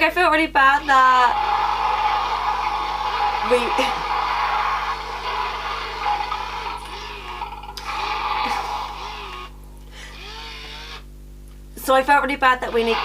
Like, I feel really bad that so I felt really bad that we need...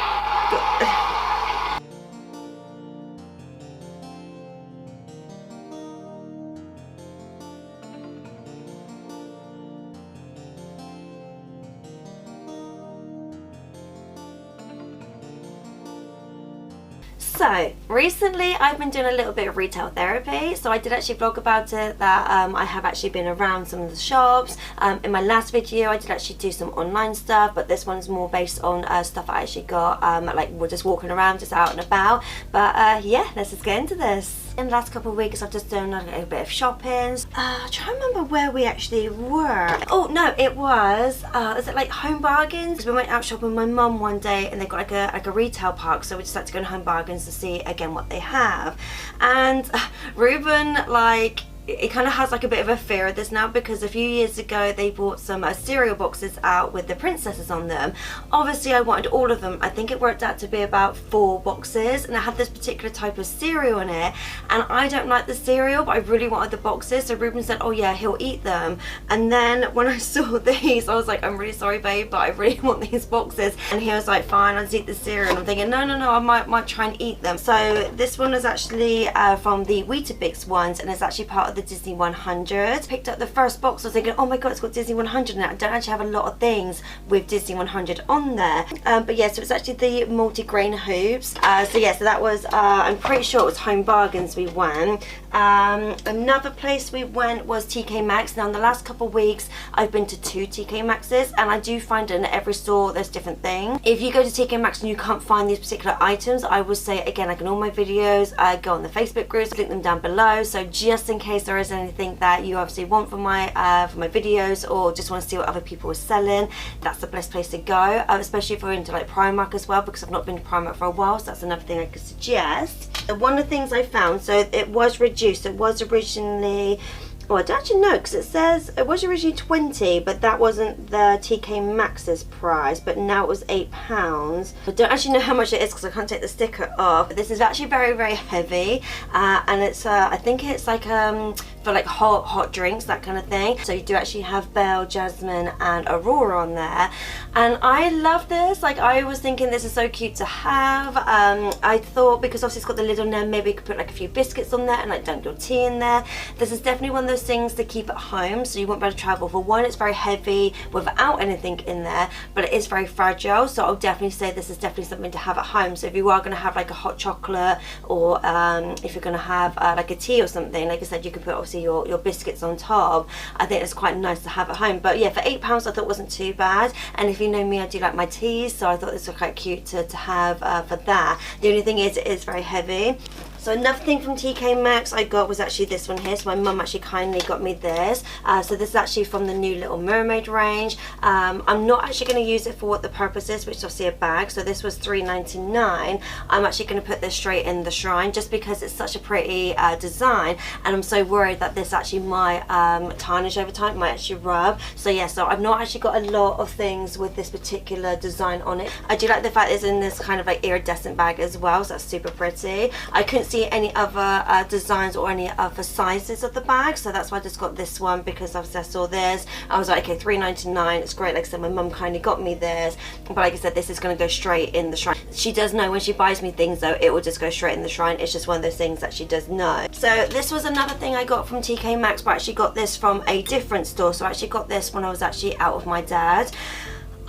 So, recently I've been doing a little bit of retail therapy, so I did actually vlog about it, that I have actually been around some of the shops. In my last video I did actually do some online stuff, but this one's more based on stuff I actually got, like we're just walking around, just out and about. But yeah, let's just get into this. In the last couple of weeks I've just done a little bit of shopping. I'm trying to remember where we actually were. Oh no, it was it like Home Bargains? We went out shopping with my mum one day and they got like a retail park, so we just had to go to Home Bargains to see again what they have. And Reuben, like, it kind of has like a bit of a fear of this now, because a few years ago they bought some cereal boxes out with the princesses on them. Obviously I wanted all of them. I think it worked out to be about 4 boxes, and it had this particular type of cereal in it, and I don't like the cereal, but I really wanted the boxes. So Reuben said, oh yeah, he'll eat them. And then when I saw these, I was like, I'm really sorry babe, but I really want these boxes. And he was like, fine, I'll just eat the cereal. And I'm thinking, no, I might try and eat them. So this one is actually from the Weetabix ones, and it's actually part of the Disney 100. Picked up the first box, I was thinking, oh my god, it's got Disney 100 in it. I don't actually have a lot of things with Disney 100 on there. But yeah, so it's actually the multi-grain hoops. So yeah, so that was, I'm pretty sure it was Home Bargains we went. Another place we went was TK Maxx. Now in the last couple of weeks I've been to 2 TK Maxxes, and I do find in every store there's different things. If you go to TK Maxx and you can't find these particular items, I would say again, like in all my videos, go on the Facebook groups, link them down below, so just in case there is anything that you obviously want for my videos, or just want to see what other people are selling, that's the best place to go, especially if you're into like Primark as well, because I've not been to Primark for a while, so that's another thing I could suggest. One of the things I found, so it was reduced. It was originally, well, I don't actually know, because it says it was originally 20, but that wasn't the TK Maxx's price, but now it was £8. I don't actually know how much it is because I can't take the sticker off. This is actually very, very heavy, and it's I think it's like for like hot drinks, that kind of thing. So you do actually have Belle, Jasmine and Aurora on there, and I love this. Like, I was thinking this is so cute to have. I thought, because obviously it's got the lid on there, maybe you could put like a few biscuits on there and like dunk your tea in there. This is definitely one of those things to keep at home, so you won't be able to travel. For one, it's very heavy without anything in there, but it is very fragile, so I'll definitely say this is definitely something to have at home. So if you are going to have like a hot chocolate, or if you're going to have like a tea or something, like I said, you can put obviously your biscuits on top. I think it's quite nice to have at home. But yeah, for £8 I thought it wasn't too bad, and if you know me, I do like my teas, so I thought this was quite cute to have for that. The only thing is, it is very heavy. So another thing from TK Maxx I got was actually this one here. So my mum actually kindly got me this. So this is actually from the new Little Mermaid range. I'm not actually going to use it for what the purpose is, which is obviously a bag. So this was $3.99. I'm actually going to put this straight in the shrine, just because it's such a pretty design, and I'm so worried that this actually might tarnish over time, might actually rub. So yeah, so I've not actually got a lot of things with this particular design on it. I do like the fact it's in this kind of like iridescent bag as well, so that's super pretty. I couldn't see any other designs or any other sizes of the bag, so that's why I just got this one, because obviously I saw this, I was like, okay, $3.99, it's great. Like I said, my mum kindly got me this, but like I said, this is going to go straight in the shrine. She does know when she buys me things though, it will just go straight in the shrine. It's just one of those things that she does know. So this was another thing I got from TK Maxx, but I actually got this from a different store. So I actually got this when I was actually out with my dad.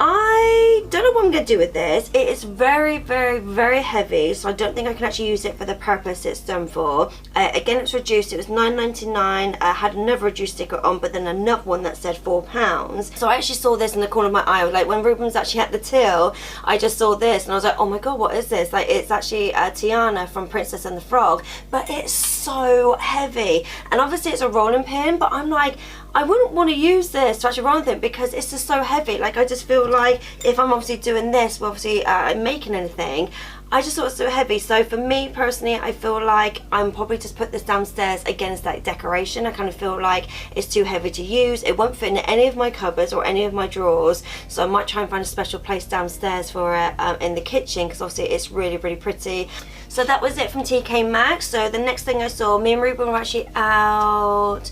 I don't know what I'm going to do with this. It is very, very, very heavy, so I don't think I can actually use it for the purpose it's done for. Again, it's reduced. It was $9.99. I had another reduced sticker on, but then another one that said £4. So I actually saw this in the corner of my eye. Like, when Reubens actually at the till, I just saw this and I was like, oh my god, what is this? Like, it's actually Tiana from Princess and the Frog, but it's so heavy. And obviously it's a rolling pin, but I'm like, I wouldn't want to use this to actually roll with it, because it's just so heavy. Like, I just feel like if I'm obviously doing this, obviously making anything, I just thought it was so heavy. So for me personally, I feel like I'm probably just put this downstairs against that decoration. I kind of feel like it's too heavy to use. It won't fit in any of my cupboards or any of my drawers, so I might try and find a special place downstairs for it in the kitchen, because obviously it's really pretty. So that was it from TK Maxx. So the next thing I saw, me and Reuben were actually out.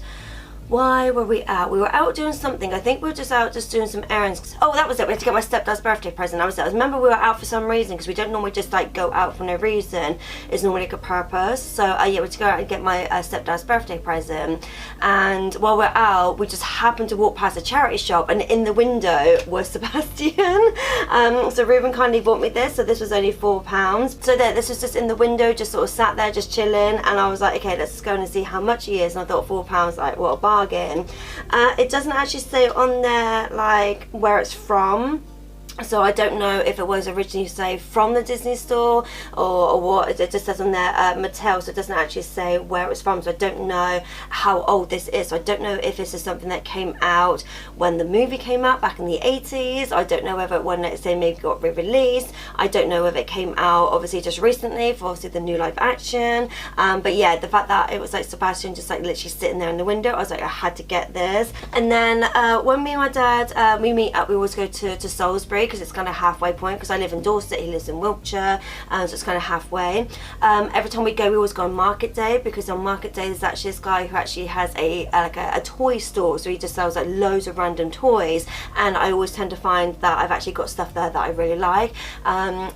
Why were we out? We were out doing something. I think we were just out just doing some errands. Oh, that was it. We had to get my stepdad's birthday present. That was it. I remember we were out for some reason, because we don't normally just like go out for no reason. It's normally like a purpose. So yeah, we had to go out and get my stepdad's birthday present. And while we're out, we just happened to walk past a charity shop, and in the window was Sebastian. So Reuben kindly bought me this. So this was only £4. So there, this was just in the window, just sort of sat there, just chilling. And I was like, okay, let's go and see how much he is. And I thought £4, like, what a bargain. It doesn't actually say on there like where it's from, so I don't know if it was originally say from the Disney store or what. It just says on there Mattel, so it doesn't actually say where it's from, so I don't know how old this is. So I don't know if this is something that came out when the movie came out back in the 80s. I don't know whether when it say maybe got re-released. I don't know if it came out obviously just recently for obviously the new live action. But yeah, the fact that it was like Sebastian just like literally sitting there in the window, I was like, I had to get this. And then when me and my dad we meet up, we always go to Salisbury, because it's kind of halfway point, because I live in Dorset, he lives in Wiltshire, so it's kind of halfway. Every time we go, we always go on market day, because on market day there's actually this guy who actually has a toy store, so he just sells like loads of random toys, and I always tend to find that I've actually got stuff there that I really like.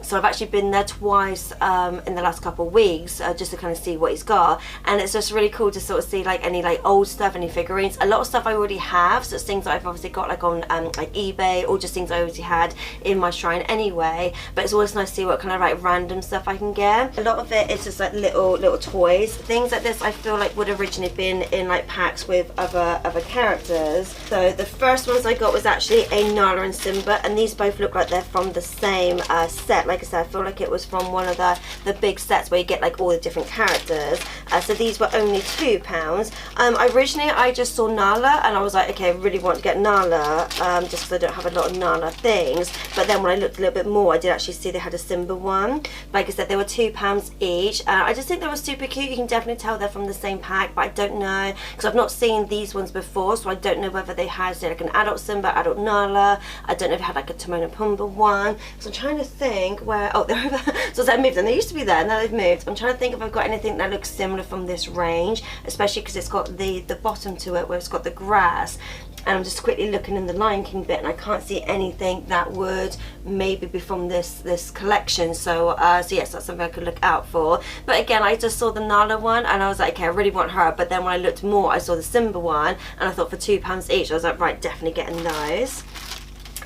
So I've actually been there twice in the last couple of weeks, just to kind of see what he's got, and it's just really cool to sort of see like any like old stuff, any figurines. A lot of stuff I already have, so it's things that I've obviously got like on like eBay, or just things I already had in my shrine anyway, but it's always nice to see what kind of like random stuff I can get. A lot of it is just like little toys. Things like this I feel like would originally been in like packs with other characters. So the first ones I got was actually a Nala and Simba, and these both look like they're from the same set. Like I said, I feel like it was from one of the big sets where you get like all the different characters. So these were only £2. Originally I just saw Nala, and I was like, okay, I really want to get Nala, just because I don't have a lot of Nala things. But then when I looked a little bit more, I did actually see they had a Simba one. Like I said, they were £2 each. I just think they were super cute. You can definitely tell they're from the same pack, but I don't know, because I've not seen these ones before, so I don't know whether they had say, like an adult Simba, adult Nala. I don't know if they had like a Timon and Pumbaa one. So I'm trying to think where, oh, they're over. So they moved, and they used to be there, and now they've moved. I'm trying to think if I've got anything that looks similar from this range, especially because it's got the bottom to it where it's got the grass. And I'm just quickly looking in the Lion King bit, and I can't see anything that would maybe be from this collection. So so yes, that's something I could look out for. But again, I just saw the Nala one, and I was like, okay, I really want her. But then when I looked more, I saw the Simba one, and I thought for £2 each, I was like, right, definitely getting those.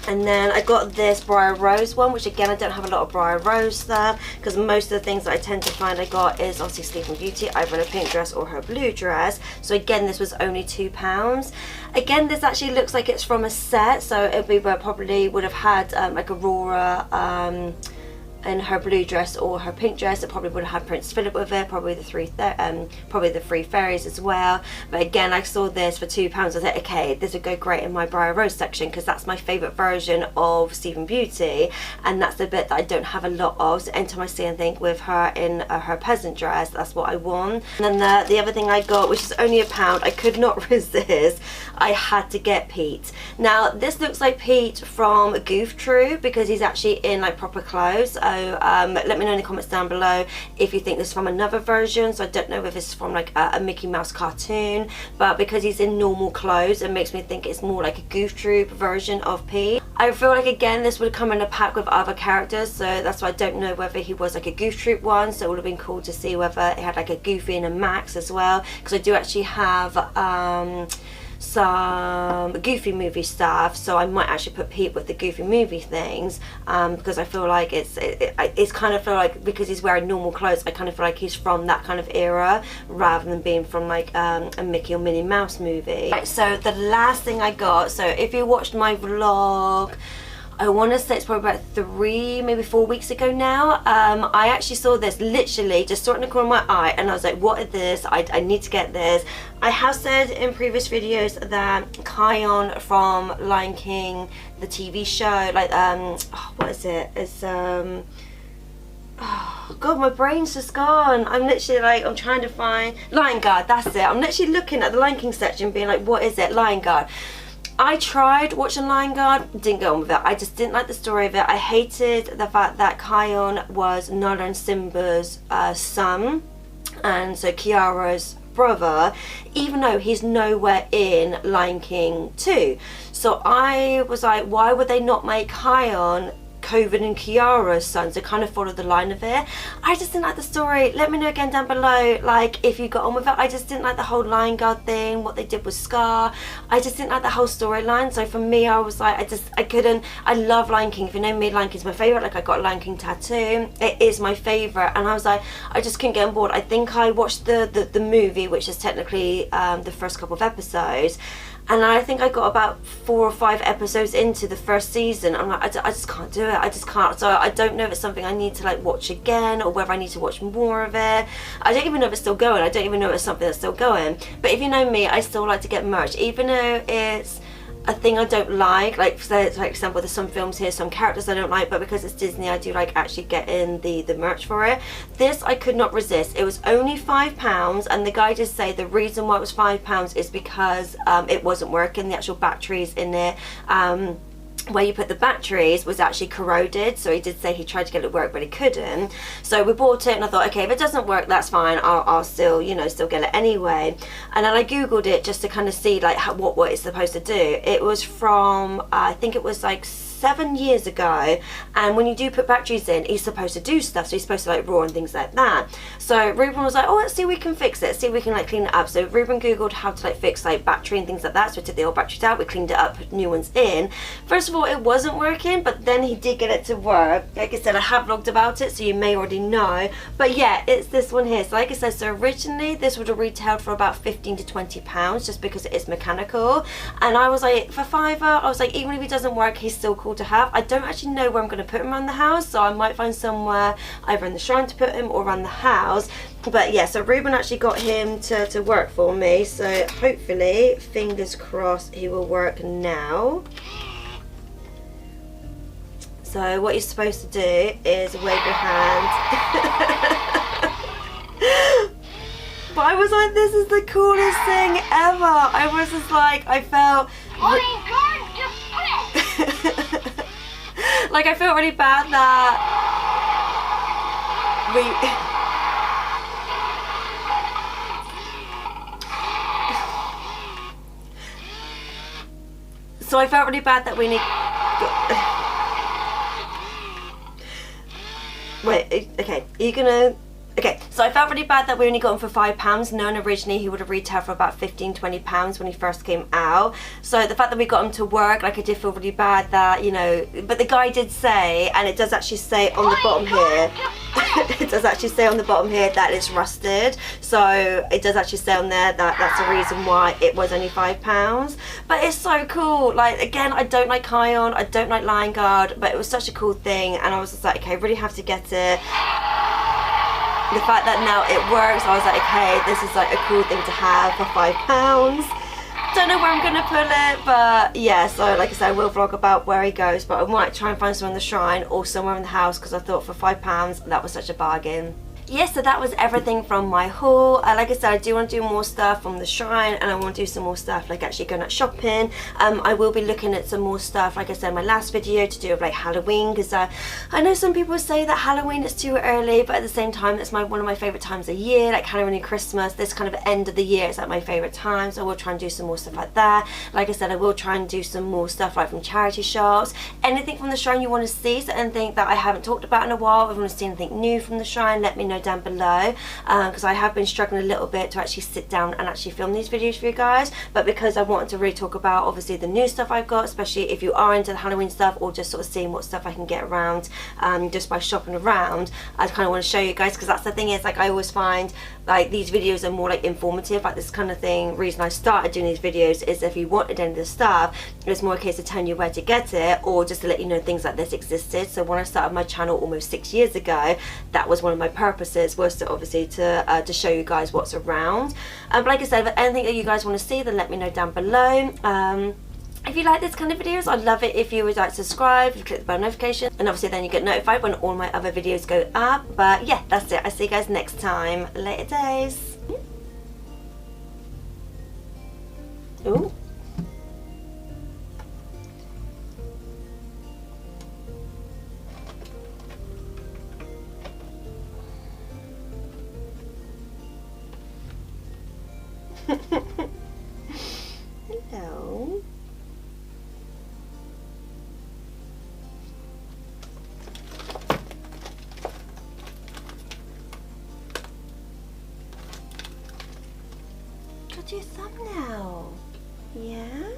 And then I got this Briar Rose one, which again, I don't have a lot of Briar Rose stuff, because most of the things that I tend to find I got is obviously Sleeping Beauty, either in a pink dress or her blue dress. So again, this was only £2. Again, this actually looks like it's from a set, so it probably would have had like Aurora in her blue dress or her pink dress. It probably would have had Prince Philip with it, probably the three fairies as well. But again, I saw this for £2. I was like, okay, this would go great in my Briar Rose section, because that's my favourite version of Sleeping Beauty, and that's the bit that I don't have a lot of. So anytime I see anything with her in her peasant dress, that's what I want. And then the other thing I got, which is only £1, I could not resist. I had to get Pete. Now this looks like Pete from Goof Troop, because he's actually in like proper clothes. Let me know in the comments down below if you think this is from another version. So I don't know if it's from like a Mickey Mouse cartoon, but because he's in normal clothes, it makes me think it's more like a Goof Troop version of Pete. I feel like again this would come in a pack with other characters, so that's why I don't know whether he was like a Goof Troop one. So it would have been cool to see whether it had like a Goofy and a Max as well, because I do actually have some Goofy movie stuff, so I might actually put Pete with the Goofy movie things, because I feel like it's kind of feel like, because he's wearing normal clothes, I kind of feel like he's from that kind of era rather than being from like a Mickey or Minnie Mouse movie. Right, so the last thing I got, so if you watched my vlog, I want to say it's probably about 3, maybe 4 weeks ago now, I actually saw this, literally just saw it in the corner of my eye, and I was like, what is this? I need to get this. I have said in previous videos that Kion from Lion King, the TV show, like what is it? It's Oh god, my brain's just gone. I'm literally like, I'm trying to find Lion Guard, that's it. I'm literally looking at the Lion King section being like, what is it? Lion Guard. I tried watching Lion Guard, didn't go on with it. I just didn't like the story of it. I hated the fact that Kion was Nala and Simba's son, and so Kiara's brother, even though he's nowhere in Lion King 2. So I was like, why would they not make Kion Kovan and Kiara's son, to kind of follow the line of it? I just didn't like the story. Let me know again down below, like, if you got on with it. I just didn't like the whole Lion Guard thing, what they did with Scar. I just didn't like the whole storyline. So for me, I was like, I couldn't. I love Lion King. If you know me, Lion King's my favourite. Like, I got a Lion King tattoo. It is my favourite. And I was like, I just couldn't get on board. I think I watched the movie, which is technically the first couple of episodes. And I think I got about 4 or 5 episodes into the first season. I'm like, I just can't do it. I just can't. So I don't know if it's something I need to like watch again, or whether I need to watch more of it. I don't even know if it's still going. I don't even know if it's something that's still going. But if you know me, I still like to get merch, even though it's a thing I don't like for example, there's some films here, some characters I don't like, but because it's Disney, I do like actually getting the merch for it. This I could not resist. It was only £5, and the guy did say the reason why it was £5 is because it wasn't working. The actual batteries in it, where you put the batteries, was actually corroded. So he did say he tried to get it to work, but he couldn't. So we bought it, and I thought, okay, if it doesn't work, that's fine. I'll still, you know, still get it anyway. And then I googled it just to kind of see like what it's supposed to do. It was from I think it was like 7 years ago, and when you do put batteries in, he's supposed to do stuff. So he's supposed to like roar and things like that. So Reuben was like, oh, let's see if we can fix it, see if we can like clean it up. So Reuben googled how to like fix like battery and things like that. So we took the old batteries out, we cleaned it up, put new ones in. First of all, it wasn't working, but then he did get it to work. Like I said, I have vlogged about it, so you may already know. But yeah, it's this one here. So like I said, so originally this would have retailed for about £15 to £20, just because it is mechanical. And I was like, for £5, I was like, even if he doesn't work, he's still cool to have. I don't actually know where I'm going to put him around the house, so I might find somewhere either in the shrine to put him or around the house. But yeah, so Reuben actually got him to work for me, so hopefully, fingers crossed, he will work now. So what you're supposed to do is wave your hand. But I was like, this is the coolest thing ever. I was just like, I felt like I felt really bad that so I felt really bad that we need wait, okay, are you gonna okay, so I felt really bad that we only got him for £5, knowing originally he would have retailed for about £15, £20 when he first came out. So the fact that we got him to work, like I did feel really bad that, you know, but the guy did say, and it does actually say on the bottom here, it does actually say on the bottom here that it's rusted. So it does actually say on there that that's the reason why it was only £5. But it's so cool. Like, again, I don't like Kion, I don't like Lion Guard, but it was such a cool thing, and I was just like, okay, I really have to get it. The fact that now it works, I was like, okay, this is like a cool thing to have for £5. Don't know where I'm gonna put it, but yeah, so like I said, I will vlog about where he goes, but I might try and find somewhere in the shrine or somewhere in the house, because I thought for £5 that was such a bargain. Yes, so that was everything from my haul. Like I said, I do want to do more stuff from the shrine, and I want to do some more stuff like actually going out shopping. I will be looking at some more stuff, like I said in my last video, to do with like Halloween, because I know some people say that Halloween is too early, but at the same time, it's one of my favourite times of year, like Halloween and Christmas. This kind of end of the year is like my favourite time, so I will try and do some more stuff like that. Like I said, I will try and do some more stuff like from charity shops. Anything from the shrine you want to see, so anything that I haven't talked about in a while, if you want to see anything new from the shrine, let me know down below, because I have been struggling a little bit to actually sit down and actually film these videos for you guys. But because I wanted to really talk about obviously the new stuff I've got, especially if you are into the Halloween stuff, or just sort of seeing what stuff I can get around just by shopping around, I kind of want to show you guys, because that's the thing, is like I always find like these videos are more like informative, like this kind of thing. Reason I started doing these videos is if you wanted any of this stuff, it's more a case of telling you where to get it, or just to let you know things like this existed. So when I started my channel almost 6 years ago, that was one of my purposes, was to obviously to show you guys what's around. But like I said, if anything that you guys want to see, then let me know down below. If you like this kind of videos, I'd love it if you would like to subscribe, click the bell notification, and obviously then you get notified when all my other videos go up. But yeah, that's it. I'll see you guys next time. Later days. Ooh. Hello. Got your thumbnail. Yeah?